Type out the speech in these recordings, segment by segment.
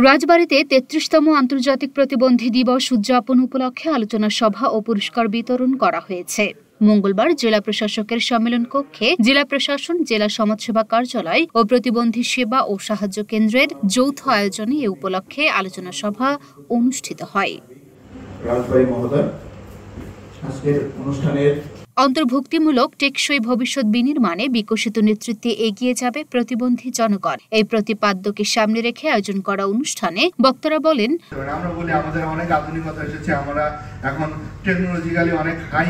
রাজবাড়ীতে ৩৩তম আন্তর্জাতিক প্রতিবন্ধী দিবস উদযাপন উপলক্ষে আলোচনা সভা ও পুরস্কার বিতরণ করা হয়েছে। মঙ্গলবার জেলা প্রশাসকের সম্মেলন কক্ষে জেলা প্রশাসন, জেলা সমাজসেবা কার্যালয় ও প্রতিবন্ধী সেবা ও সাহায্য কেন্দ্রের যৌথ আয়োজনে এ উপলক্ষে আলোচনা সভা অনুষ্ঠিত হয়। অন্তর্ভুক্তিমূলক টেকসই ভবিষ্যৎ বিনির্মাণে বিকশিত নেতৃত্বে এগিয়ে যাবে প্রতিবন্ধী জনগণ। এই প্রতিপাদ্যকে সামনে রেখে আয়োজন করা অনুষ্ঠানে বক্তারা বলেন, আমরা বলি আমাদের অনেক আধুনিকতা এসেছে, আমরা এখন টেকনোলজিক্যালি অনেক হাই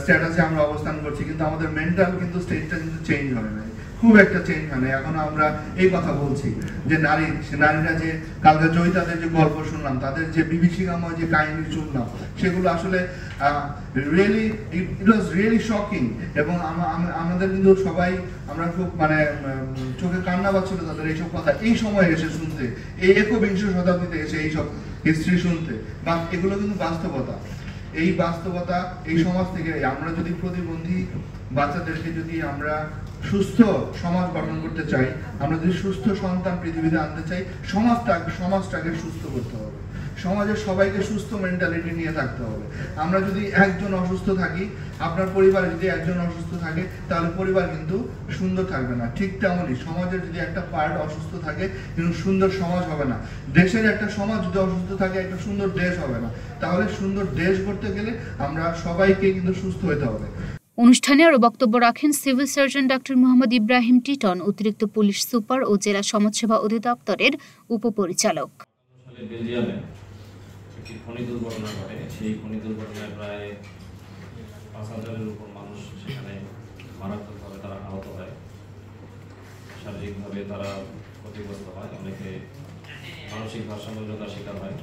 স্ট্যাটাসে আমরা অবস্থান করছি, কিন্তু আমাদের মেন্টাল কিন্তু স্টেটটা কিন্তু চেঞ্জ হয় নাই, খুব একটা চেঞ্জ হয় না। এখন আমরা এই কথা বলছি যে নারীরা যে কালকে চৈতাদের যে গল্প শুনলাম, তাদের যে বিভীষিকাময় যে কাহিনী শুনলাম, সেগুলো আসলে really it was really shocking. এবং আমাদের কিন্তু সবাই আমরা খুব চোখে কান্না পাচ্ছিল তাদের এইসব কথা এই সময় এসে শুনতে, এই একবিংশ শতাব্দীতে এসে এইসব হিস্ট্রি শুনতে। বা এগুলো কিন্তু বাস্তবতা, এই বাস্তবতা এই সমাজ থেকে আমরা যদি প্রতিবন্ধী বাচ্চাদেরকে যদি আমরা সুস্থ সমাজ গঠন করতে চাই, আমরা যদি সুস্থ সন্তান পৃথিবীতে আনতে চাই, সমাজটাকে সুস্থ করতে হবে, সমাজের সবাইকে সুস্থ মেন্টালিটি নিয়ে থাকতে হবে। আমরা যদি একজন অসুস্থ থাকি, আপনার পরিবারে যদি একজন অসুস্থ থাকে, তাহলে পরিবার কিন্তু সুন্দর থাকবে না। ঠিক তেমনই সমাজের যদি একটা পার্ট অসুস্থ থাকে, কিন্তু সুন্দর সমাজ হবে না। দেশের একটা সমাজ যদি অসুস্থ থাকে, একটা সুন্দর দেশ হবে না। তাহলে সুন্দর দেশ গড়তে গেলে আমরা সবাইকে কিন্তু সুস্থ হতে হবে। অনুষ্ঠানে আরো বক্তব্য রাখেন civil surgeon doctor Mohammad Ibrahim Titon, অতিরিক্ত পুলিশ সুপার ও জেলা সমাজসেবা অধিদপ্তরের উপপরিচালক। বেলজিয়ামে একটি খনি দুর্ঘটনা ঘটে, সেই খনি দুর্ঘটনায় প্রায় ৫,০০০-এর উপর মানুষ সেখানে মারাত্মকভাবে তারা আহত হয়, শারীরিকভাবে তারা ক্ষতিগ্রস্ত হয়, অনেকে মানসিক ভারসাম্যহীনতার শিকার হয়।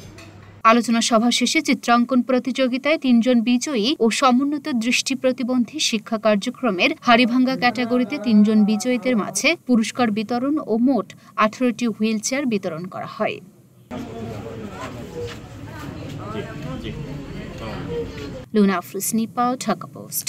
আলোচনা সভা শেষে চিত্রাঙ্কন প্রতিযোগিতায় ৩ জন বিজয়ী ও সমুন্নত দৃষ্টি প্রতিবন্ধী শিক্ষা কার্যক্রমের হাড়িভাঙ্গা ক্যাটাগরিতে ৩ জন বিজয়ীদের মাঝে পুরস্কার বিতরণ ও মোট ১৮টি হুইল চেয়ার বিতরণ করা হয়। লুনা আফরোজ, নিপাল, ঢাকা পোস্ট।